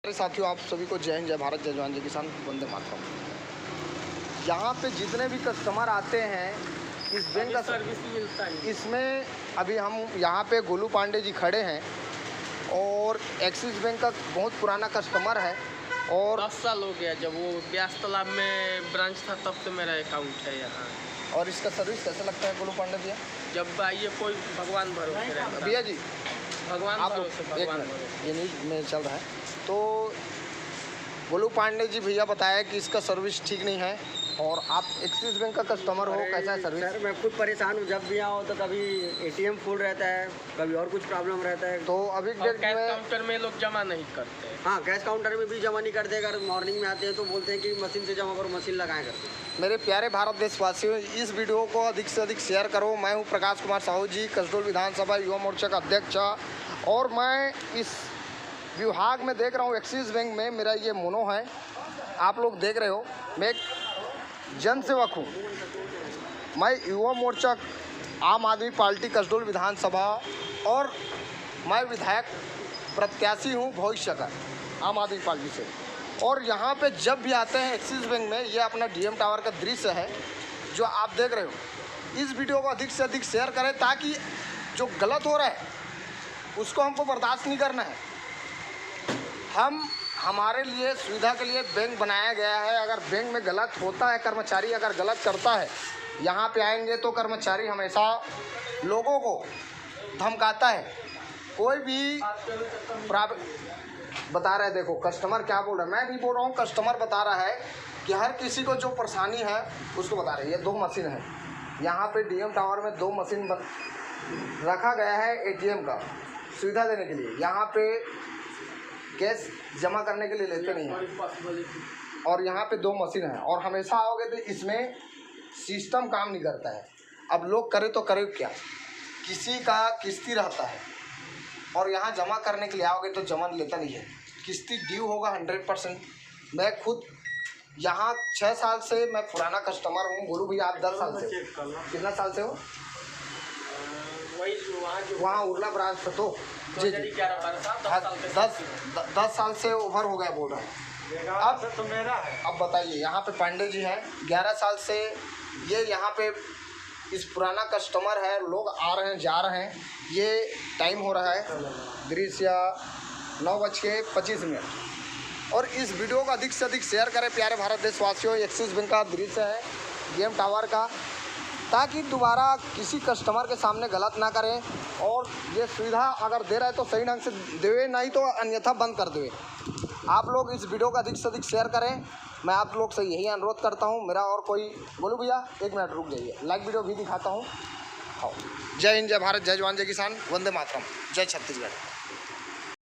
साथियों, आप सभी को जय हिंद, जय भारत, जय जवान, जय किसान, वंदे मातरम। यहाँ पे जितने भी कस्टमर आते हैं इस बैंक का सर्विस मिलता है। इसमें अभी हम यहाँ पे गोलू पांडे जी खड़े हैं और एक्सिस बैंक का बहुत पुराना कस्टमर है और 10 साल हो गया जब वो ब्यास तालाब में ब्रांच था तब से मेरा अकाउंट है यहाँ। और इसका सर्विस कैसा लगता है गोलू पांडे भैया? जब आइए कोई भगवान भरोसे रहता भैया जी, भगवान आप भरोसे एक भगवान मिनट, ये न्यूज़ में चल रहा है तो गोलू पांडे जी भैया बताया कि इसका सर्विस ठीक नहीं है और आप एक्सिस बैंक का कस्टमर हो, कैसा है सर्विस? सर मैं खुद परेशान हूँ, जब भी आओ तो कभी एटीएम फुल रहता है, कभी और कुछ प्रॉब्लम रहता है। तो अभी और कैश काउंटर में लोग जमा नहीं करते। हाँ, कैश काउंटर में भी जमा नहीं करते। अगर मॉर्निंग में आते हैं तो बोलते हैं कि मशीन से जमा करो, मशीन लगाएं करते। मेरे प्यारे भारत देशवासियों, इस वीडियो को अधिक से अधिक शेयर करो। मैं हूं प्रकाश कुमार साहू जी, कसडोल विधानसभा युवा मोर्चा का अध्यक्ष, और मैं इस विभाग में देख रहा हूं एक्सिस बैंक में। मेरा ये मोनो है, आप लोग देख रहे हो। मैं एक जनसेवक हूँ, मैं युवा मोर्चा आम आदमी पार्टी कसडोल विधानसभा और मैं विधायक प्रत्याशी हूँ भविष्य का आम आदमी पार्टी से। और यहाँ पे जब भी आते हैं एक्सिस बैंक में, ये अपना डीएम टावर का दृश्य है जो आप देख रहे हो। इस वीडियो को अधिक से अधिक शेयर करें ताकि जो गलत हो रहा है उसको हमको बर्दाश्त नहीं करना है। हमारे लिए सुविधा के लिए बैंक बनाया गया है। अगर बैंक में गलत होता है, कर्मचारी अगर गलत करता है, यहाँ पे आएंगे तो कर्मचारी हमेशा लोगों को धमकाता है। कोई भी बता रहे हैं, देखो कस्टमर क्या बोल रहा है, मैं भी बोल रहा हूँ, कस्टमर बता रहा है कि हर किसी को जो परेशानी है उसको बता रहे हैं। ये 2 मशीन है यहाँ पे डीएम टावर में, 2 मशीन रखा गया है एटीएम का सुविधा देने के लिए। यहाँ पे कैश जमा करने के लिए लेते नहीं हैं और यहाँ पे 2 मशीन है और हमेशा आओगे तो इसमें सिस्टम काम नहीं करता है। अब लोग करे तो करे क्या, किसी का किस्ती रहता है और यहाँ जमा करने के लिए आओगे तो जमा लेता नहीं है, किस्ती ड्यू होगा 100%। मैं खुद यहाँ 6 साल से मैं पुराना कस्टमर हूँ। बोलूँ भैया आप 10 साल से, कितना साल से हो? वहाँ उर्ला ब्रांच पे तो जी 10 साल से ओवर हो गया बोल रहा है। अब तो मेरा है। अब बताइए, यहाँ पे पांडे जी हैं 11 साल से, ये यहाँ पे इस पुराना कस्टमर है। लोग आ रहे हैं जा रहे हैं। ये टाइम हो रहा है दृश्य 9:25 और इस वीडियो को अधिक से अधिक शेयर करें प्यारे भारत देशवासियों। एक्सिस बैंक का दृश्य है डीएम टावर का, ताकि दोबारा किसी कस्टमर के सामने गलत ना करें। और ये सुविधा अगर दे रहा है तो सही ढंग से देवे, नहीं तो अन्यथा बंद कर देवे। आप लोग इस वीडियो को अधिक से अधिक शेयर करें, मैं आप लोग से यही अनुरोध करता हूं। मेरा और कोई बोलूँ भैया, 1 मिनट रुक जाइए, लाइव वीडियो भी दिखाता हूं। जय हिंद, जय भारत, जय जवान, जय किसान, वंदे मातरम, जय छत्तीसगढ़।